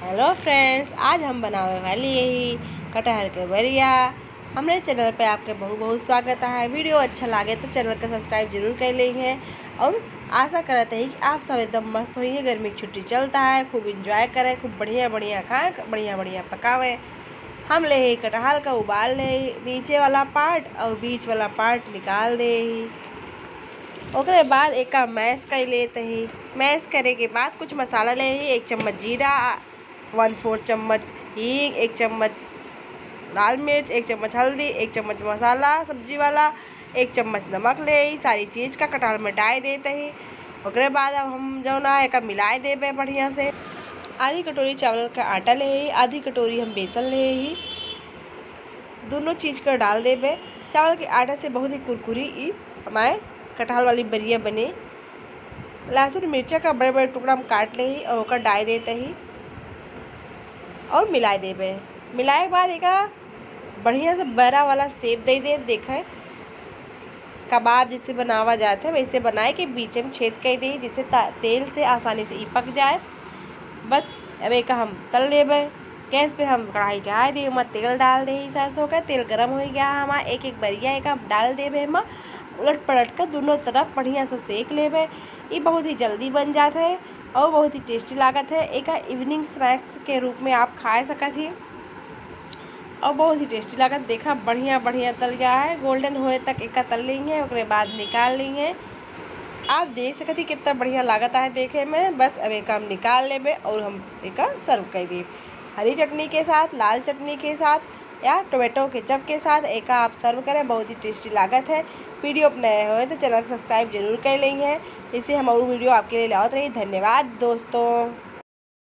Hello friends, आज हम बनाने वाली यही कटहल के बरिया। हमारे चैनल पे आपके बहुत बहुत स्वागत है। वीडियो अच्छा लगे तो चैनल का सब्सक्राइब जरूर कर लेंगे और आशा करते हैं कि आप सब एकदम मस्त होइए। गर्मी की छुट्टी चलता है, खूब इंजॉय करें, खूब बढ़िया बढ़िया खाएँ, बढ़िया बढ़िया पकावें। हम ले ही कटहल का उबाल ले, नीचे वाला पार्ट और बीच वाला पार्ट निकाल दे ही। ओकरे बाद एक मैश कर लेते ही। मैश करे के बाद कुछ मसाला ले ही। 1 चम्मच जीरा, 1/4 चम्मच हींग, 1 चम्मच लाल मिर्च, 1 चम्मच हल्दी, 1 चम्मच मसाला सब्जी वाला, 1 चम्मच नमक ले ही। सारी चीज़ का कटहल में डाल देते ही। ओकरे बाद अब हम जो ना एक मिलाए देबे बढ़िया से। आधी कटोरी चावल का आटा ले ही, आधी कटोरी हम बेसन ले ही। दोनों चीज़ का डाल देबे। चावल के आटा से बहुत ही कुरकुरी ई हमारे कटहल वाली बरिया बने। लहसुन मिर्चा का बड़े बड़े टुकड़ा हम काट ले ही और ओकर डाल देते ही और मिला देबे। मिलाए के बाद एक बढ़िया से बड़ा वाला शेप दे दे। देखे कबाब जिससे बनावा जाता है वैसे बनाए के बीच में छेद कर दे, जिससे तेल से आसानी से पक जाए। बस अब एक हम तल लेबे। गैस पे हम कढ़ाई चढ़ा दी, हम तेल डाल दे। सरसों का तेल गरम हो गया हमारा। एक एक बरिया एक डाल देबे। हम उलट पलट कर दोनों तरफ बढ़िया से सेक लेबे। ये बहुत ही जल्दी बन जाता है और बहुत ही टेस्टी लागत है। एक इवनिंग स्नैक्स के रूप में आप खा सकते हैं और बहुत ही टेस्टी लागत। देखा बढ़िया बढ़िया तल गया है, गोल्डन होए तक एक तल लेंगे, उसके बाद निकाल लेंगे। आप देख सकते कितना बढ़िया लागत है देखे में। बस अब एक हम निकाल लेबे और हम एक सर्व कर दें हरी चटनी के साथ, लाल चटनी के साथ या टोमेटो केचप के साथ। एक आप सर्व करें, बहुत ही टेस्टी लागत है। वीडियो नए हो तो चैनल को सब्सक्राइब जरूर कर लेंगे, इससे हम और वीडियो आपके लिए लाते रही। धन्यवाद दोस्तों।